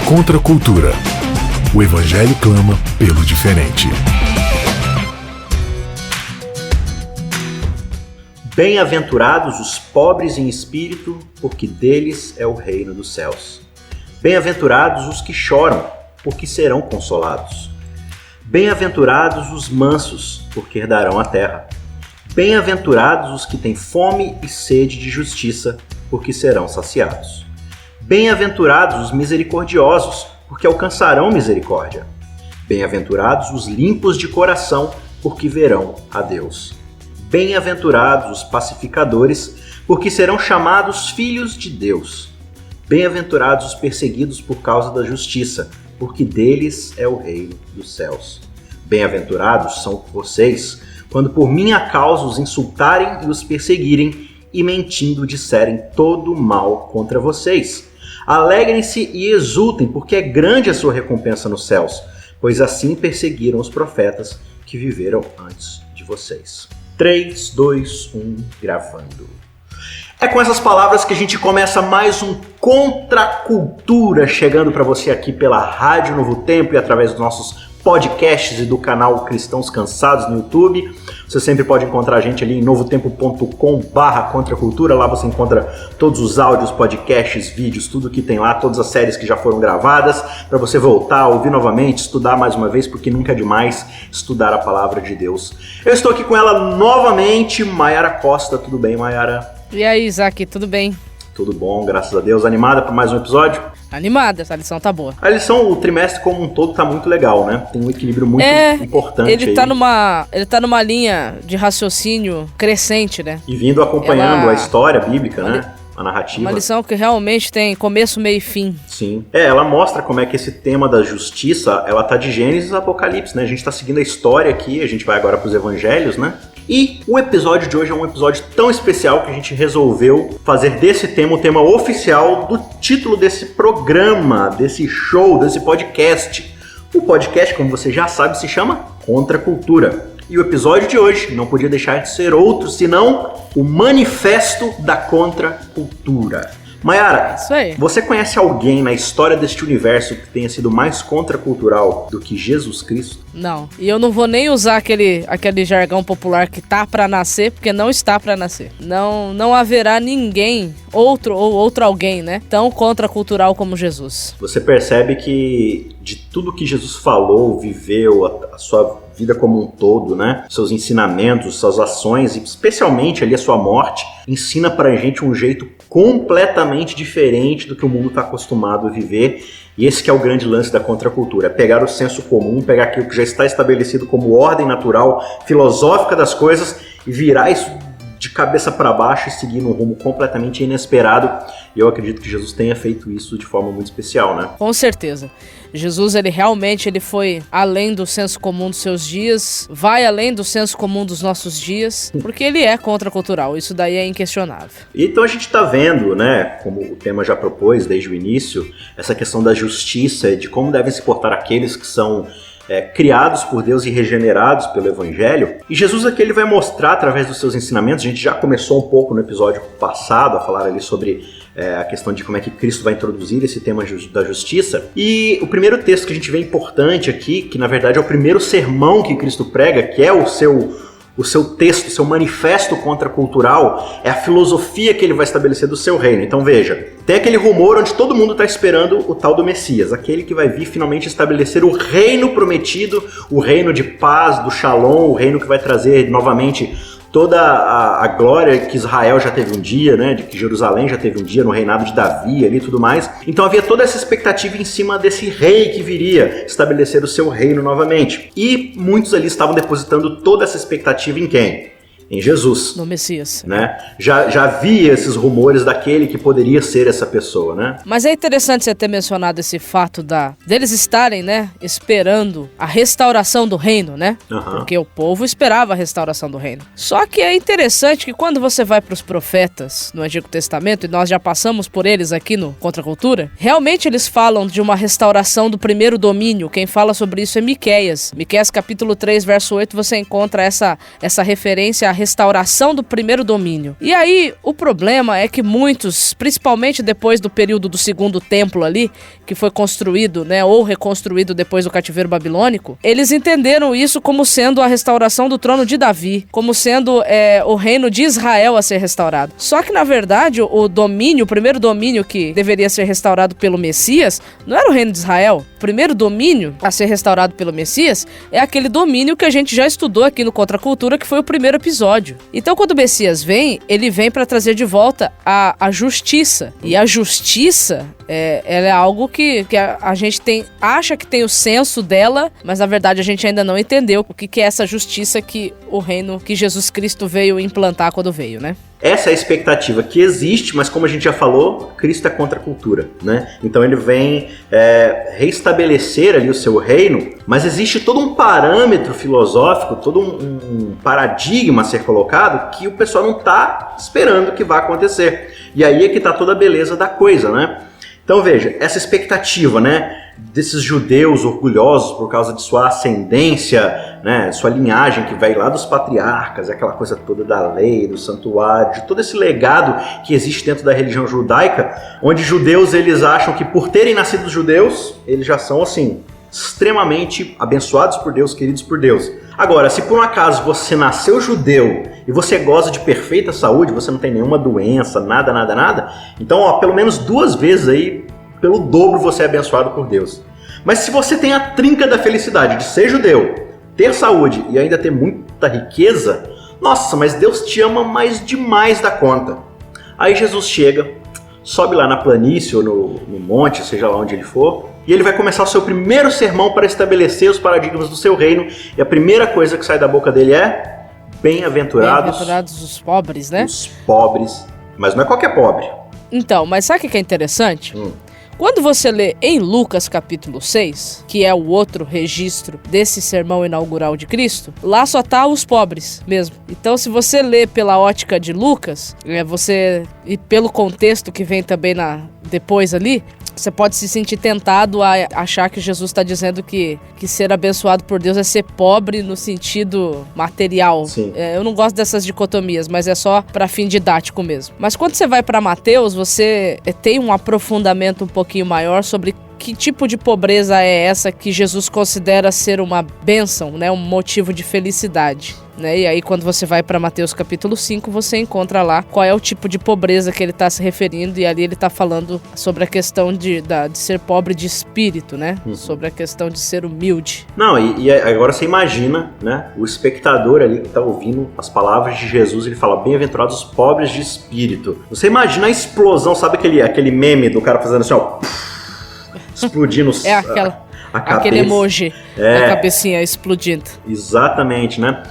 Contra a cultura. O Evangelho clama pelo diferente. Bem-aventurados os pobres em espírito, porque deles é o reino dos céus. Bem-aventurados os que choram, porque serão consolados. Bem-aventurados os mansos, porque herdarão a terra. Bem-aventurados os que têm fome e sede de justiça, porque serão saciados. Bem-aventurados os misericordiosos, porque alcançarão misericórdia. Bem-aventurados os limpos de coração, porque verão a Deus. Bem-aventurados os pacificadores, porque serão chamados filhos de Deus. Bem-aventurados os perseguidos por causa da justiça, porque deles é o reino dos céus. Bem-aventurados são vocês, quando por minha causa os insultarem e os perseguirem, e mentindo disserem todo mal contra vocês. Alegrem-se e exultem, porque é grande a sua recompensa nos céus, pois assim perseguiram os profetas que viveram antes de vocês. 3, 2, 1, gravando. É com essas palavras que a gente começa mais um Contra a Cultura, chegando para você aqui pela Rádio Novo Tempo e através dos nossos podcasts e do canal Cristãos Cansados no YouTube. Você sempre pode encontrar a gente ali em novotempo.com/contracultura. Lá você encontra todos os áudios, podcasts, vídeos, tudo que tem lá, todas as séries que já foram gravadas, para você voltar, ouvir novamente, estudar mais uma vez, porque nunca é demais estudar a palavra de Deus. Eu estou aqui com ela novamente, Mayara Costa. Tudo bem, Mayara? E aí, Isaac, tudo bem? Tudo bom, graças a Deus. Animada para mais um episódio? Animada, essa lição tá boa. A lição, o trimestre como um todo tá muito legal, né? Tem um equilíbrio muito importante ele aí. Ele tá numa linha de raciocínio crescente, né? E vindo acompanhando a história bíblica, né? A narrativa. Uma lição que realmente tem começo, meio e fim. Sim. Ela mostra como é que esse tema da justiça, ela tá de Gênesis a Apocalipse, né? A gente tá seguindo a história aqui, a gente vai agora pros evangelhos, né? E o episódio de hoje é um episódio tão especial que a gente resolveu fazer desse tema o tema oficial do título desse programa, desse show, desse podcast. O podcast, como você já sabe, se chama Contra a Cultura. E o episódio de hoje não podia deixar de ser outro, senão o Manifesto da Contracultura. Mayara, isso aí. Você conhece alguém na história deste universo que tenha sido mais contracultural do que Jesus Cristo? Não. E eu não vou nem usar aquele jargão popular que tá pra nascer, porque não está pra nascer. Não haverá ninguém, outro alguém, né, tão contracultural como Jesus. Você percebe que de tudo que Jesus falou, viveu, a sua vida como um todo, né? Seus ensinamentos, suas ações e especialmente ali a sua morte, ensina pra gente um jeito completamente diferente do que o mundo está acostumado a viver. E esse que é o grande lance da contracultura, é pegar o senso comum, pegar aquilo que já está estabelecido como ordem natural, filosófica das coisas e virar isso de cabeça para baixo e seguir num rumo completamente inesperado. E eu acredito que Jesus tenha feito isso de forma muito especial, né? Com certeza. Jesus, ele foi além do senso comum dos seus dias, vai além do senso comum dos nossos dias, porque ele é contracultural, isso daí é inquestionável. Então a gente está vendo, né, como o tema já propôs desde o início, essa questão da justiça, de como devem se portar aqueles que são criados por Deus e regenerados pelo Evangelho. E Jesus aqui ele vai mostrar através dos seus ensinamentos, a gente já começou um pouco no episódio passado a falar ali sobre a questão de como é que Cristo vai introduzir esse tema da justiça. E o primeiro texto que a gente vê importante aqui, que na verdade é o primeiro sermão que Cristo prega, que é o seu texto, o seu manifesto contracultural, é a filosofia que ele vai estabelecer do seu reino. Então veja, tem aquele rumor onde todo mundo está esperando o tal do Messias, aquele que vai vir finalmente estabelecer o reino prometido, o reino de paz, do Shalom, o reino que vai trazer novamente toda a glória que Israel já teve um dia, né, de que Jerusalém já teve um dia no reinado de Davi ali e tudo mais. Então havia toda essa expectativa em cima desse rei que viria estabelecer o seu reino novamente. E muitos ali estavam depositando toda essa expectativa em quem? Em Jesus. No Messias. Né? Já havia esses rumores daquele que poderia ser essa pessoa, né? Mas é interessante você ter mencionado esse fato deles estarem, né, esperando a restauração do reino, né? Uhum. Porque o povo esperava a restauração do reino. Só que é interessante que quando você vai para os profetas no Antigo Testamento, e nós já passamos por eles aqui no Contra a Cultura, realmente eles falam de uma restauração do primeiro domínio. Quem fala sobre isso é Miqueias. Miqueias capítulo 3, verso 8, você encontra essa referência à restauração do primeiro domínio. E aí, o problema é que muitos, principalmente depois do período do segundo templo ali, que foi construído, né, ou reconstruído depois do cativeiro babilônico, eles entenderam isso como sendo a restauração do trono de Davi, como sendo o reino de Israel a ser restaurado. Só que, na verdade, o primeiro domínio que deveria ser restaurado pelo Messias, não era o reino de Israel. O primeiro domínio a ser restaurado pelo Messias é aquele domínio que a gente já estudou aqui no Contra a Cultura, que foi o primeiro episódio. Então, quando o Messias vem, ele vem para trazer de volta a justiça. E a justiça, ela é algo que a gente acha que tem o senso dela, mas na verdade a gente ainda não entendeu o que é essa justiça que o reino que Jesus Cristo veio implantar quando veio, né? Essa é a expectativa que existe, mas como a gente já falou, Cristo é contra a cultura, né? Então ele vem reestabelecer ali o seu reino, mas existe todo um parâmetro filosófico, todo um paradigma a ser colocado que o pessoal não está esperando que vá acontecer. E aí é que está toda a beleza da coisa, né? Então veja, essa expectativa, né, desses judeus orgulhosos por causa de sua ascendência, né, sua linhagem que vai lá dos patriarcas, aquela coisa toda da lei, do santuário, de todo esse legado que existe dentro da religião judaica, onde judeus eles acham que por terem nascido judeus, eles já são assim, extremamente abençoados por Deus, queridos por Deus. Agora, se por um acaso você nasceu judeu e você goza de perfeita saúde, você não tem nenhuma doença, nada, então pelo menos 2 vezes aí, pelo dobro você é abençoado por Deus. Mas se você tem a trinca da felicidade de ser judeu, ter saúde e ainda ter muita riqueza, nossa, mas Deus te ama mais demais da conta. Aí Jesus chega, sobe lá na planície ou no monte, seja lá onde ele for, e ele vai começar o seu primeiro sermão para estabelecer os paradigmas do seu reino, e a primeira coisa que sai da boca dele é bem-aventurados os pobres, né? Os pobres, mas não é qualquer pobre. Então, mas sabe o que é interessante? Quando você lê em Lucas capítulo 6, que é o outro registro desse sermão inaugural de Cristo, lá só tá os pobres mesmo. Então, se você lê pela ótica de Lucas, e pelo contexto que vem também depois ali, você pode se sentir tentado a achar que Jesus está dizendo que ser abençoado por Deus é ser pobre no sentido material. Eu não gosto dessas dicotomias, mas é só para fim didático mesmo. Mas quando você vai para Mateus, você tem um aprofundamento um pouquinho maior sobre que tipo de pobreza é essa que Jesus considera ser uma bênção, né, um motivo de felicidade. Né? E aí quando você vai para Mateus capítulo 5, você encontra lá qual é o tipo de pobreza que ele está se referindo, e ali ele está falando sobre a questão de ser pobre de espírito, né? Sobre a questão de ser humilde. Não, e agora você imagina, né, o espectador ali que está ouvindo as palavras de Jesus, ele fala, bem-aventurados os pobres de espírito. Você imagina a explosão, sabe aquele meme do cara fazendo assim, ó, explodindo aquele emoji da cabecinha explodindo. Exatamente, né?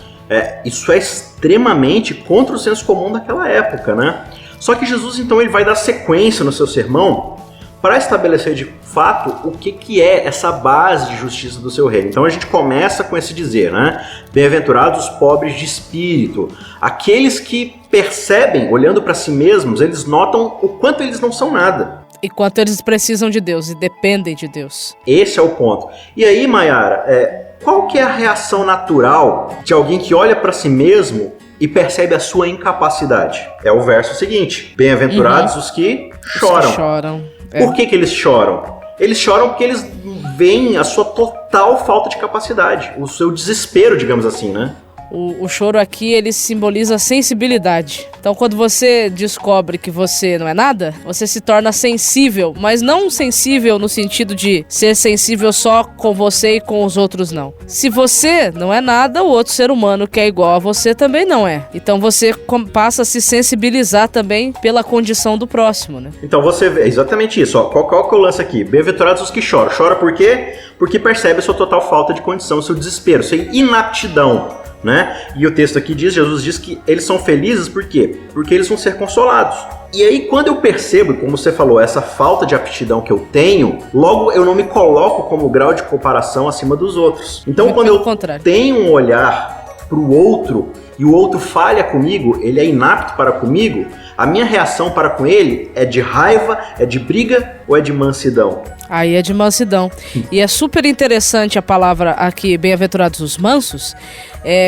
Isso é extremamente contra o senso comum daquela época, né? Só que Jesus, então, ele vai dar sequência no seu sermão para estabelecer de fato o que é essa base de justiça do seu reino. Então a gente começa com esse dizer, né? Bem-aventurados os pobres de espírito, aqueles que percebem, olhando para si mesmos, eles notam o quanto eles não são nada. E quanto eles precisam de Deus e dependem de Deus. Esse é o ponto. E aí, Mayara, qual que é a reação natural de alguém que olha para si mesmo e percebe a sua incapacidade? É o verso seguinte. Bem-aventurados os que choram. Os que choram. Por que eles choram? Eles choram porque eles veem a sua total falta de capacidade, o seu desespero, digamos assim, né? O choro aqui, ele simboliza a sensibilidade. Então, quando você descobre que você não é nada, você se torna sensível, mas não sensível no sentido de ser sensível só com você e com os outros, não. Se você não é nada, o outro ser humano que é igual a você também não é. Então, você passa a se sensibilizar também pela condição do próximo, né? Então, você vê exatamente isso. Ó. Qual que é o lance aqui? Bem-aventurados os que choram. Chora por quê? Porque percebe a sua total falta de condição, o seu desespero, sua inaptidão. Né? E o texto aqui diz, Jesus diz que eles são felizes por quê? Porque eles vão ser consolados. E aí quando eu percebo, como você falou, essa falta de aptidão que eu tenho, logo eu não me coloco como grau de comparação acima dos outros. Então quando eu tenho um olhar para o outro e o outro falha comigo, ele é inapto para comigo, a minha reação para com ele é de raiva, é de briga ou é de mansidão? Aí é de mansidão. E é super interessante a palavra aqui, bem-aventurados os mansos,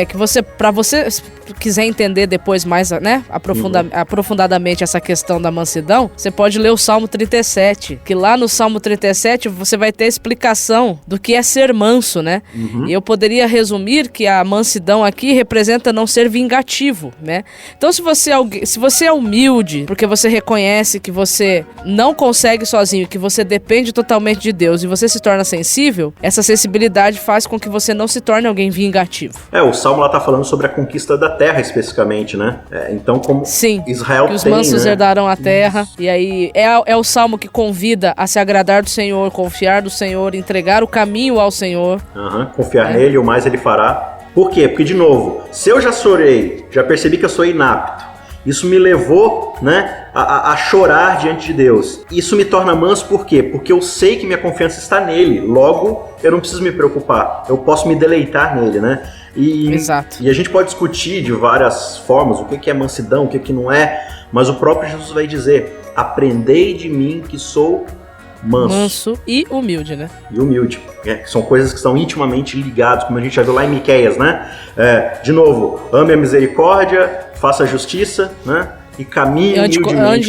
que para você quiser entender depois mais, né, aprofundadamente essa questão da mansidão, você pode ler o Salmo 37, que lá no Salmo 37 você vai ter explicação do que é ser manso, né? E eu poderia resumir que a mansidão aqui representa não ser vingativo, né? Então se você é humilde, porque você reconhece que você não consegue sozinho, que você depende totalmente de Deus e você se torna sensível, essa sensibilidade faz com que você não se torne alguém vingativo. O Salmo lá tá falando sobre a conquista da terra especificamente, né? Então como Sim, Israel que os tem, mansos né? herdarão a terra, e aí é o Salmo que convida a se agradar do Senhor, confiar do Senhor, entregar o caminho ao Senhor. Confiar nele, o mais ele fará. Por quê? Porque, de novo, se eu já chorei, já percebi que eu sou inapto, isso me levou, né, a chorar diante de Deus. Isso me torna manso por quê? Porque eu sei que minha confiança está nele. Logo, eu não preciso me preocupar. Eu posso me deleitar nele, né? Exato. E a gente pode discutir de várias formas o que é mansidão, o que não é. Mas o próprio Jesus vai dizer: aprendei de mim que sou manso e humilde, né? E humilde. São coisas que estão intimamente ligadas, como a gente já viu lá em Miqueias, né? De novo, ame a misericórdia, faça a justiça, né? E caminhe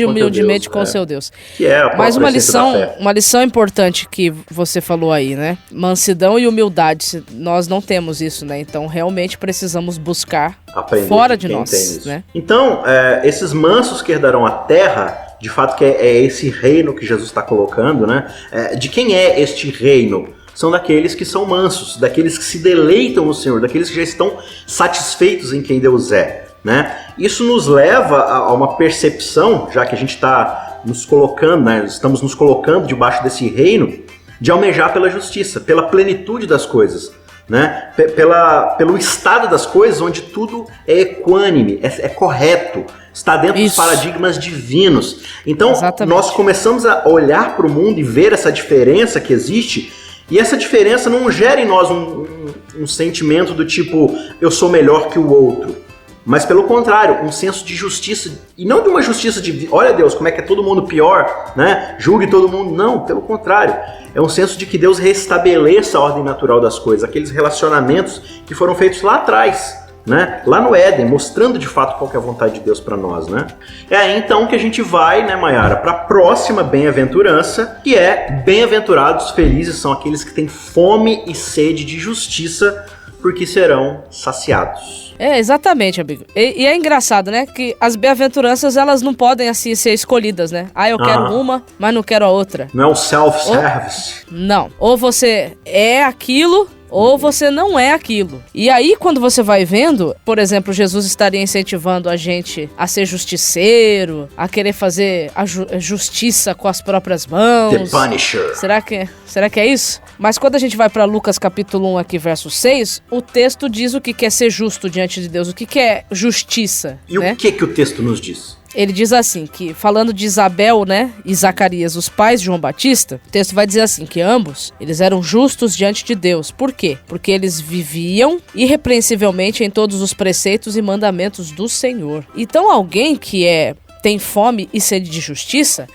humildemente com seu Deus. Que é a própria Mas essência uma lição importante que você falou aí, né? Mansidão e humildade, nós não temos isso, né? Então realmente precisamos buscar aprender fora de nós, né? Então, esses mansos que herdarão a terra, de fato que é esse reino que Jesus está colocando, né? De quem é este reino? São daqueles que são mansos, daqueles que se deleitam no Senhor, daqueles que já estão satisfeitos em quem Deus é, né? Isso nos leva a uma percepção, já que a gente está nos colocando, né? Estamos nos colocando debaixo desse reino, de almejar pela justiça, pela plenitude das coisas, né? Pelo estado das coisas onde tudo é equânime, é correto, está dentro dos paradigmas divinos. Então, exatamente, nós começamos a olhar para o mundo e ver essa diferença que existe, e essa diferença não gera em nós um sentimento do tipo, eu sou melhor que o outro, mas pelo contrário, um senso de justiça, e não de uma justiça de, olha Deus, como é que é todo mundo pior, né? Julgue todo mundo, não, pelo contrário, é um senso de que Deus restabeleça a ordem natural das coisas, aqueles relacionamentos que foram feitos lá atrás, né? Lá no Éden, mostrando de fato qual que é a vontade de Deus para nós, né? É aí então que a gente vai, né, Mayara, para a próxima bem-aventurança, que é: bem-aventurados, felizes são aqueles que têm fome e sede de justiça, porque serão saciados. Exatamente, amigo. E é engraçado, né, que as bem-aventuranças, elas não podem, assim, ser escolhidas, né? Eu quero uma, mas não quero a outra. Não é o self-service. Não. Ou você é aquilo, ou você não é aquilo. E aí, quando você vai vendo, por exemplo, Jesus estaria incentivando a gente a ser justiceiro, a querer fazer a justiça com as próprias mãos. The Punisher. Será que é isso? Mas quando a gente vai para Lucas capítulo 1 aqui, verso 6, o texto diz o que é ser justo diante de Deus, o que é justiça. E né? O que o texto nos diz? Ele diz assim, que falando de Isabel, né, e Zacarias, os pais de João Batista, o texto vai dizer assim, que ambos, eles eram justos diante de Deus. Por quê? Porque eles viviam irrepreensivelmente em todos os preceitos e mandamentos do Senhor. Então alguém que tem fome e sede de justiça,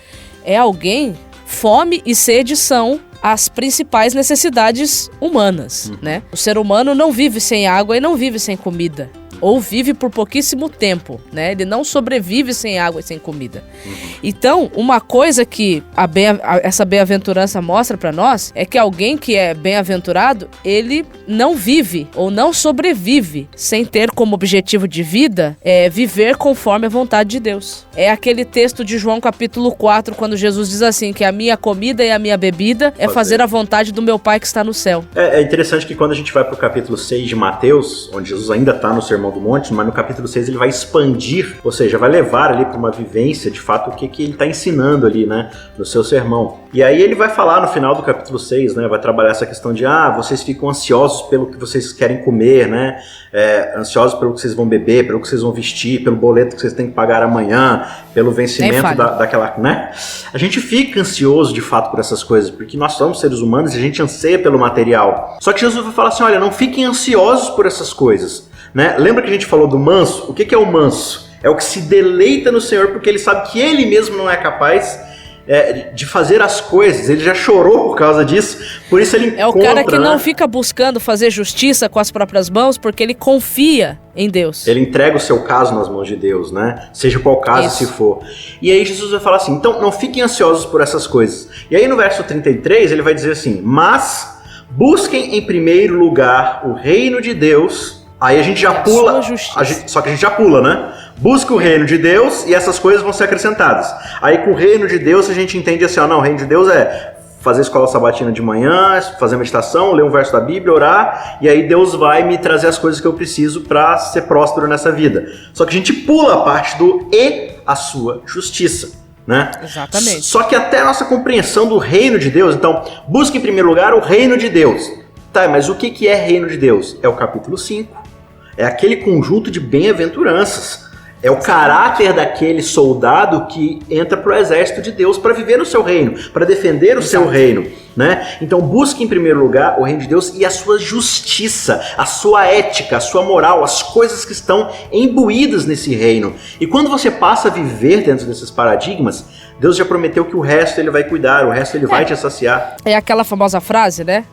é alguém, fome e sede são as principais necessidades humanas, né? O ser humano não vive sem água e não vive sem comida. Ou vive por pouquíssimo tempo, né? Ele não sobrevive sem água e sem comida. Então, uma coisa que essa bem-aventurança mostra pra nós é que alguém que é bem-aventurado, ele não vive ou não sobrevive sem ter como objetivo de vida viver conforme a vontade de Deus. É aquele texto de João capítulo 4, quando Jesus diz assim, que a minha comida e a minha bebida é fazer a vontade do meu Pai que está no céu. É interessante que quando a gente vai pro capítulo 6 de Mateus, onde Jesus ainda está no Sermão do Monte, mas no capítulo 6 ele vai expandir, ou seja, vai levar ali para uma vivência, de fato, o que ele está ensinando ali, né, no seu sermão. E aí ele vai falar no final do capítulo 6, né, vai trabalhar essa questão de, vocês ficam ansiosos pelo que vocês querem comer, né, ansiosos pelo que vocês vão beber, pelo que vocês vão vestir, pelo boleto que vocês têm que pagar amanhã, pelo vencimento daquela, né? A gente fica ansioso, de fato, por essas coisas, porque nós somos seres humanos e a gente anseia pelo material. Só que Jesus vai falar assim, olha, não fiquem ansiosos por essas coisas, né? Lembra que a gente falou do manso? O que é o manso? É o que se deleita no Senhor porque ele sabe que ele mesmo não é capaz de fazer as coisas, ele já chorou por causa disso, por isso ele encontra... É o cara que não fica buscando fazer justiça com as próprias mãos, porque ele confia em Deus. Ele entrega o seu caso nas mãos de Deus, né? Seja qual caso se for. E aí Jesus vai falar assim, então não fiquem ansiosos por essas coisas. E aí no verso 33 ele vai dizer assim, mas busquem em primeiro lugar o reino de Deus. Aí a gente já pula, só que a gente já pula, né? Busca o reino de Deus e essas coisas vão ser acrescentadas. Aí com o reino de Deus a gente entende assim, não, o reino de Deus é fazer escola sabatina de manhã, fazer meditação, ler um verso da Bíblia, orar, e aí Deus vai me trazer as coisas que eu preciso para ser próspero nessa vida. Só que a gente pula a parte do e a sua justiça, né? Exatamente. Só que até a nossa compreensão do reino de Deus, então, busca em primeiro lugar o reino de Deus. Tá, mas o que é reino de Deus? É o capítulo 5. É aquele conjunto de bem-aventuranças. É o caráter daquele soldado que entra para o exército de Deus para viver no seu reino, para defender o seu reino, né? Então busque em primeiro lugar o reino de Deus e a sua justiça, a sua ética, a sua moral, as coisas que estão imbuídas nesse reino. E quando você passa a viver dentro desses paradigmas, Deus já prometeu que o resto ele vai cuidar, o resto ele vai te saciar. É aquela famosa frase, né?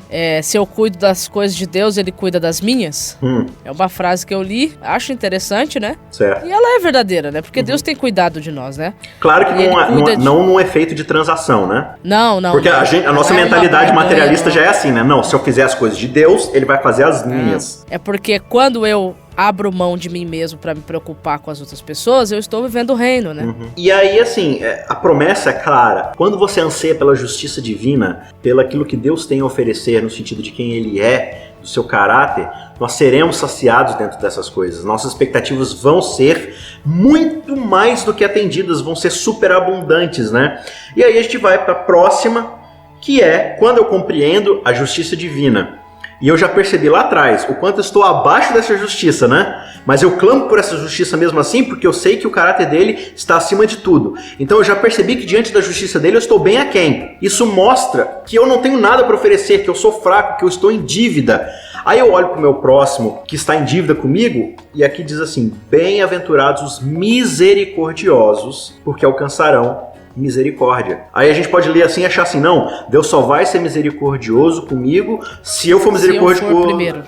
Se eu cuido das coisas de Deus, ele cuida das minhas. É uma frase que eu li, acho interessante, né? Certo. E ela é verdadeira, né? Porque Deus tem cuidado de nós, né? Claro que não num efeito de transação, né? Não. Porque a nossa mentalidade materialista já é assim, né? Não, se eu fizer as coisas de Deus, ele vai fazer as minhas. É porque quando eu abro mão de mim mesmo pra me preocupar com as outras pessoas, eu estou vivendo o reino, né? E aí, assim, a promessa é clara. Quando você anseia pela justiça divina, pelo aquilo que Deus tem a oferecer, no sentido de quem Ele é, do seu caráter, nós seremos saciados dentro dessas coisas. Nossas expectativas vão ser muito mais do que atendidas, vão ser superabundantes, né? E aí a gente vai para a próxima, que é quando eu compreendo a justiça divina. E eu já percebi lá atrás o quanto eu estou abaixo dessa justiça, né? Mas eu clamo por essa justiça mesmo assim, porque eu sei que o caráter dele está acima de tudo. Então eu já percebi que diante da justiça dele eu estou bem aquém. Isso mostra que eu não tenho nada para oferecer, que eu sou fraco, que eu estou em dívida. Aí eu olho para o meu próximo, que está em dívida comigo, e aqui diz assim, bem-aventurados os misericordiosos, porque alcançarão misericórdia. Aí a gente pode ler assim e achar assim, não, Deus só vai ser misericordioso comigo se eu for misericordioso. Se eu for primeiro.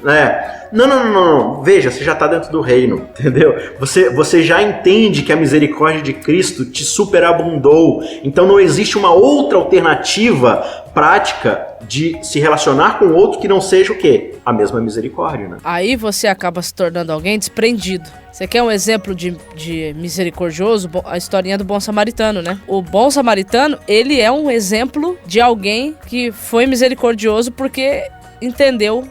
Não. Veja, você já está dentro do reino, entendeu? Você já entende que a misericórdia de Cristo te superabundou. Então não existe uma outra alternativa prática de se relacionar com o outro que não seja o quê? A mesma misericórdia, né? Aí você acaba se tornando alguém desprendido. Você quer um exemplo de misericordioso? A historinha do bom samaritano, né? O bom samaritano, ele é um exemplo de alguém que foi misericordioso porque entendeu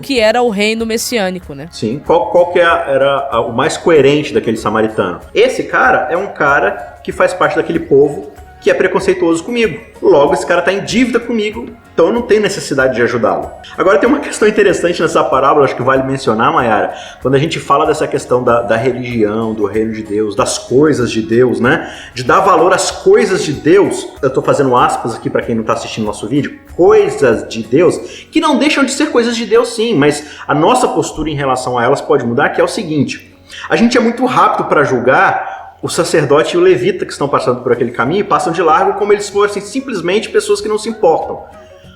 que era o reino messiânico, né? Sim. Qual que era o mais coerente daquele samaritano? Esse cara é um cara que faz parte daquele povo que é preconceituoso comigo. Logo, esse cara está em dívida comigo, então eu não tenho necessidade de ajudá-lo. Agora, tem uma questão interessante nessa parábola, acho que vale mencionar, Mayara, quando a gente fala dessa questão da religião, do reino de Deus, das coisas de Deus, né? De dar valor às coisas de Deus. Eu estou fazendo aspas aqui para quem não está assistindo nosso vídeo. Coisas de Deus, que não deixam de ser coisas de Deus sim, mas a nossa postura em relação a elas pode mudar, que é o seguinte. A gente é muito rápido para julgar o sacerdote e o levita que estão passando por aquele caminho e passam de largo como eles fossem simplesmente pessoas que não se importam.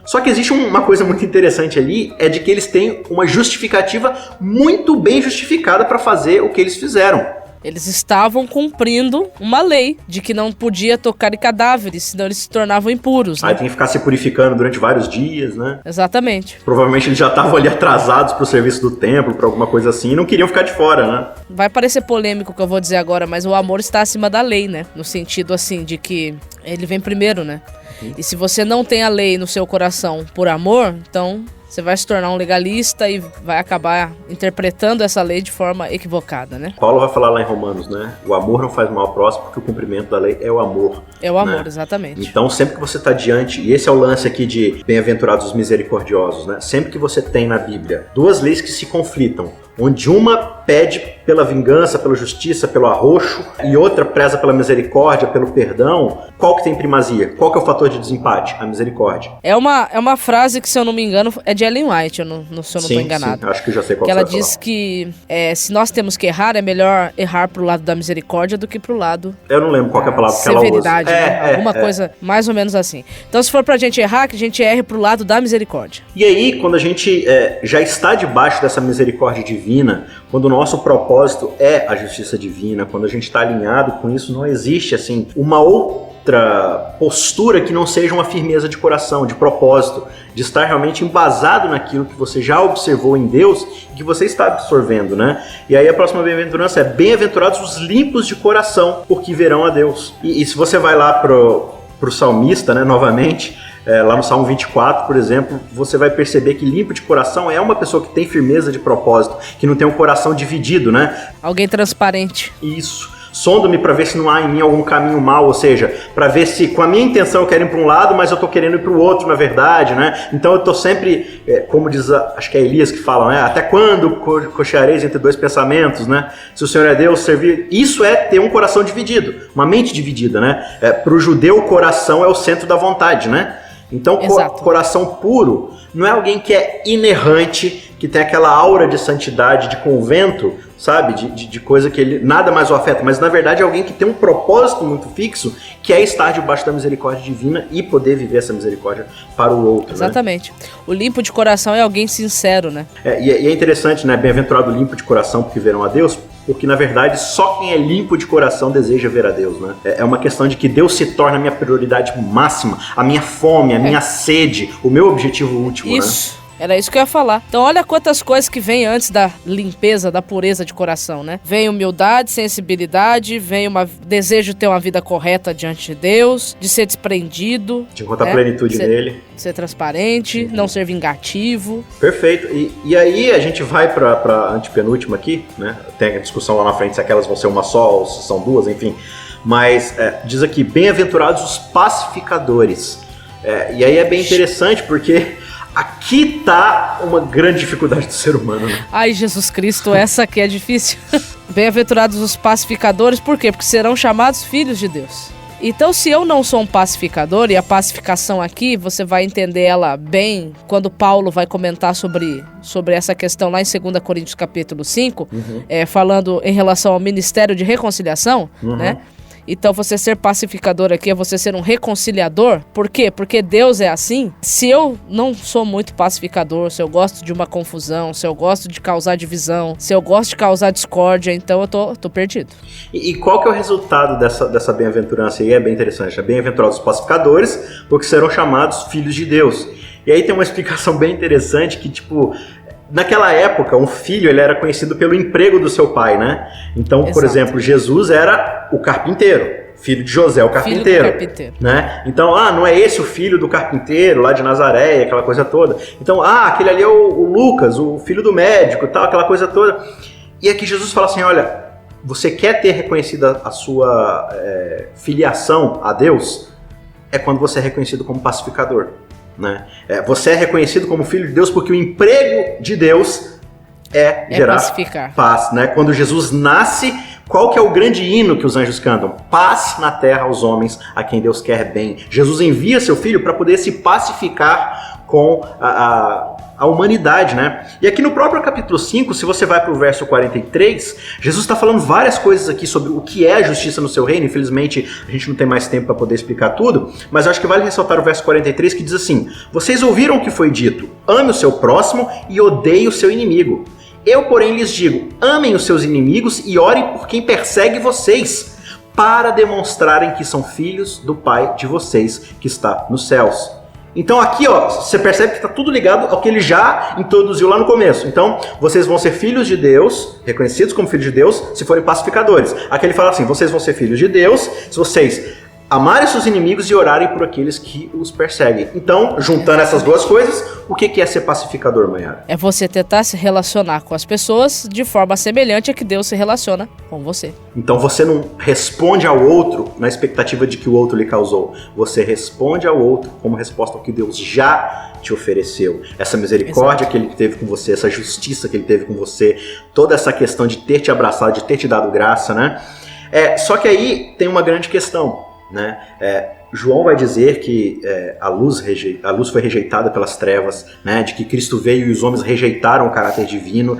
Só que existe uma coisa muito interessante ali, é de que eles têm uma justificativa muito bem justificada para fazer o que eles fizeram. Eles estavam cumprindo uma lei de que não podia tocar em cadáveres, senão eles se tornavam impuros, né? Aí tem que ficar se purificando durante vários dias, né? Exatamente. Provavelmente eles já estavam ali atrasados pro serviço do templo, pra alguma coisa assim, e não queriam ficar de fora, né? Vai parecer polêmico o que eu vou dizer agora, mas o amor está acima da lei, né? No sentido, assim, de que ele vem primeiro, né? E se você não tem a lei no seu coração por amor, então você vai se tornar um legalista e vai acabar interpretando essa lei de forma equivocada, né? Paulo vai falar lá em Romanos, né? O amor não faz mal ao próximo, porque o cumprimento da lei é o amor. É o amor, né? Exatamente. Então, sempre que você está diante, e esse é o lance aqui de bem-aventurados os misericordiosos, né? Sempre que você tem na Bíblia duas leis que se conflitam, onde uma pede pela vingança, pela justiça, pelo arroxo, e outra preza pela misericórdia, pelo perdão, qual que tem primazia? Qual que é o fator de desempate? A misericórdia. É uma frase que, se eu não me engano, é de Ellen White, se eu não estou enganado. Sim, acho que já sei qual que ela diz que se nós temos que errar, é melhor errar pro lado da misericórdia do que pro lado eu não lembro qual que é a palavra que ela usa. Severidade, né? Alguma coisa mais ou menos assim. Então, se for pra gente errar, que a gente erre pro lado da misericórdia. E aí, quando a gente já está debaixo dessa misericórdia divina, quando o nosso propósito é a justiça divina, quando a gente está alinhado com isso, não existe, assim, uma outra postura que não seja uma firmeza de coração, de propósito, de estar realmente embasado naquilo que você já observou em Deus e que você está absorvendo, né? E aí a próxima bem-aventurança é: bem-aventurados os limpos de coração, porque verão a Deus. E se você vai lá pro salmista, né, novamente, lá no Salmo 24, por exemplo, você vai perceber que limpo de coração é uma pessoa que tem firmeza de propósito, que não tem um coração dividido, né? Alguém transparente. Isso. Sonda-me para ver se não há em mim algum caminho mau, ou seja, para ver se com a minha intenção eu quero ir para um lado, mas eu estou querendo ir para o outro, na verdade, né? Então eu estou sempre, como diz, acho que é Elias que fala, né? Até quando cocheareis entre dois pensamentos, né? Se o Senhor é Deus, servir... Isso é ter um coração dividido, uma mente dividida, né? Para o judeu, o coração é o centro da vontade, né? Então, coração puro não é alguém que é inerrante, que tem aquela aura de santidade, de convento, sabe? De coisa que ele nada mais o afeta, mas na verdade é alguém que tem um propósito muito fixo, que é estar debaixo da misericórdia divina e poder viver essa misericórdia para o outro. Exatamente. Né? O limpo de coração é alguém sincero, né? E é interessante, né? Bem-aventurado o limpo de coração, porque verão a Deus, porque na verdade só quem é limpo de coração deseja ver a Deus, né? É uma questão de que Deus se torna a minha prioridade máxima, a minha fome, a minha sede, o meu objetivo último. Isso. Né? Era isso que eu ia falar. Então olha quantas coisas que vem antes da limpeza, da pureza de coração, né? Vem humildade, sensibilidade, vem desejo de ter uma vida correta diante de Deus, de ser desprendido. De encontrar a plenitude nele. Ser transparente, não ser vingativo. Perfeito. E aí a gente vai pra antepenúltima aqui, né? Tem a discussão lá na frente se aquelas vão ser uma só ou se são duas, enfim. Mas diz aqui, bem-aventurados os pacificadores. E aí é bem interessante porque... aqui tá uma grande dificuldade do ser humano, né? Ai, Jesus Cristo, essa aqui é difícil. Bem-aventurados os pacificadores, por quê? Porque serão chamados filhos de Deus. Então, se eu não sou um pacificador, e a pacificação aqui, você vai entender ela bem quando Paulo vai comentar sobre essa questão lá em 2 Coríntios capítulo 5, falando em relação ao ministério de reconciliação, né? Então, você ser pacificador aqui é você ser um reconciliador. Por quê? Porque Deus é assim. Se eu não sou muito pacificador, se eu gosto de uma confusão, se eu gosto de causar divisão, se eu gosto de causar discórdia, então eu tô perdido. E qual que é o resultado dessa bem-aventurança? E é bem interessante. É bem-aventurados os pacificadores, porque serão chamados filhos de Deus. E aí tem uma explicação bem interessante que, tipo... naquela época, um filho ele era conhecido pelo emprego do seu pai, né? Então, por exemplo, Jesus era o carpinteiro, filho de José, o carpinteiro. Né? Então, não é esse o filho do carpinteiro lá de Nazaré, aquela coisa toda. Então, aquele ali é o Lucas, o filho do médico, tal, aquela coisa toda. E aqui Jesus fala assim, olha, você quer ter reconhecida a sua filiação a Deus? É quando você é reconhecido como pacificador. Né? Você é reconhecido como filho de Deus porque o emprego de Deus é gerar pacificar. Paz, né? Quando Jesus nasce, qual que é o grande hino que os anjos cantam? Paz na terra aos homens a quem Deus quer bem. Jesus envia seu filho para poder se pacificar com a humanidade, né? E aqui no próprio capítulo 5, se você vai para o verso 43, Jesus está falando várias coisas aqui sobre o que é a justiça no seu reino. Infelizmente, a gente não tem mais tempo para poder explicar tudo, mas eu acho que vale ressaltar o verso 43, que diz assim: vocês ouviram o que foi dito, ame o seu próximo e odeie o seu inimigo. Eu, porém, lhes digo, amem os seus inimigos e orem por quem persegue vocês, para demonstrarem que são filhos do Pai de vocês que está nos céus. Então aqui, você percebe que está tudo ligado ao que ele já introduziu lá no começo. Então, vocês vão ser filhos de Deus, reconhecidos como filhos de Deus, se forem pacificadores. Aqui ele fala assim, vocês vão ser filhos de Deus se vocês amarem seus inimigos e orarem por aqueles que os perseguem. Então, juntando essas duas coisas, o que é ser pacificador, Mayara? É você tentar se relacionar com as pessoas de forma semelhante a que Deus se relaciona com você. Então você não responde ao outro na expectativa de que o outro lhe causou. Você responde ao outro como resposta ao que Deus já te ofereceu. Essa misericórdia que ele teve com você, essa justiça que ele teve com você, toda essa questão de ter te abraçado, de ter te dado graça, né? Só que aí tem uma grande questão. Né? João vai dizer que a luz foi rejeitada pelas trevas, né? De que Cristo veio e os homens rejeitaram o caráter divino.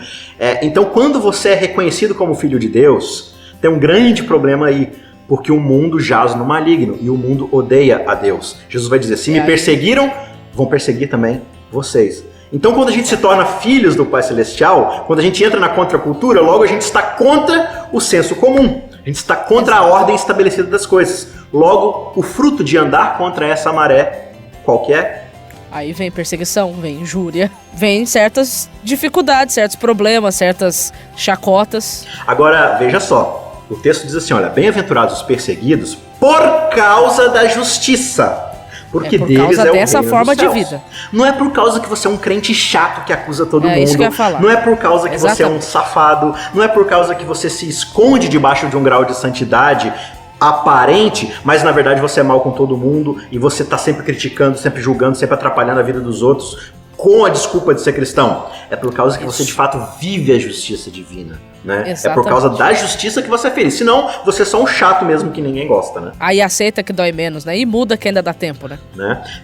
Então, quando você é reconhecido como filho de Deus, tem um grande problema aí, porque o mundo jaz no maligno e o mundo odeia a Deus. Jesus vai dizer, se me perseguiram, vão perseguir também vocês. Então, quando a gente se torna filhos do Pai Celestial, quando a gente entra na contracultura, logo a gente está contra o senso comum. A gente está contra a ordem estabelecida das coisas. Logo, o fruto de andar contra essa maré, qual que é? Aí vem perseguição, vem injúria, vem certas dificuldades, certos problemas, certas chacotas. Agora, veja só, o texto diz assim, olha, bem-aventurados os perseguidos por causa da justiça. Porque por deles causa é o dessa reino forma dos céus. de vida. Não é por causa que você é um crente chato que acusa todo mundo. Isso que eu ia falar. Não é por causa que Exatamente. você é um safado. Não é por causa que você se esconde debaixo de um grau de santidade aparente, mas na verdade você é mal com todo mundo e você tá sempre criticando, sempre julgando, sempre atrapalhando a vida dos outros com a desculpa de ser cristão. É por causa que você de fato vive a justiça divina, né? Exatamente. É por causa da justiça que você é feliz. Senão, você é só um chato mesmo que ninguém gosta, né? Aí aceita que dói menos, né? E muda que ainda dá tempo, né?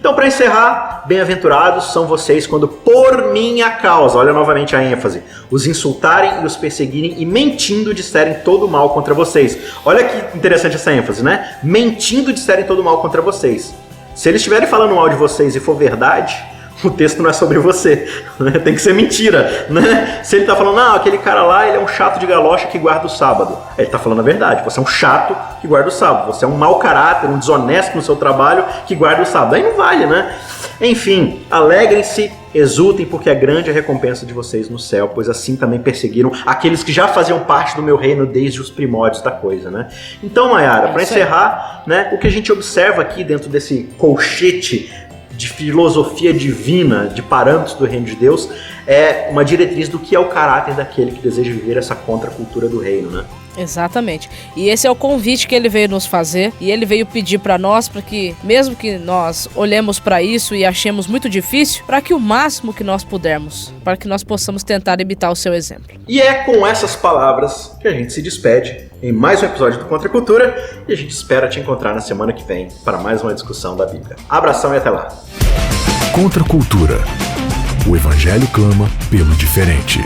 Então, para encerrar, bem-aventurados são vocês quando por minha causa, olha novamente a ênfase, os insultarem e os perseguirem e mentindo disserem todo mal contra vocês. Olha que interessante essa ênfase, né? Mentindo disserem todo mal contra vocês. Se eles estiverem falando mal de vocês e for verdade, o texto não é sobre você, né? Tem que ser mentira, né? Se ele tá falando, aquele cara lá, ele é um chato de galocha que guarda o sábado. Ele tá falando a verdade, você é um chato que guarda o sábado, você é um mau caráter, um desonesto no seu trabalho que guarda o sábado. Aí não vale, né? Enfim, alegrem-se, exultem, porque é grande a recompensa de vocês no céu, pois assim também perseguiram aqueles que já faziam parte do meu reino desde os primórdios da coisa, né? Então, Mayara, para encerrar, né, o que a gente observa aqui dentro desse colchete de filosofia divina, de parâmetros do reino de Deus, é uma diretriz do que é o caráter daquele que deseja viver essa contracultura do reino, né? Exatamente. E esse é o convite que ele veio nos fazer, e ele veio pedir para nós, para que, mesmo que nós olhemos para isso e achemos muito difícil, para que o máximo que nós pudermos, para que nós possamos tentar imitar o seu exemplo. E é com essas palavras que a gente se despede em mais um episódio do Contra a Cultura, e a gente espera te encontrar na semana que vem para mais uma discussão da Bíblia. Abração e até lá. Contra a Cultura. O Evangelho clama pelo diferente.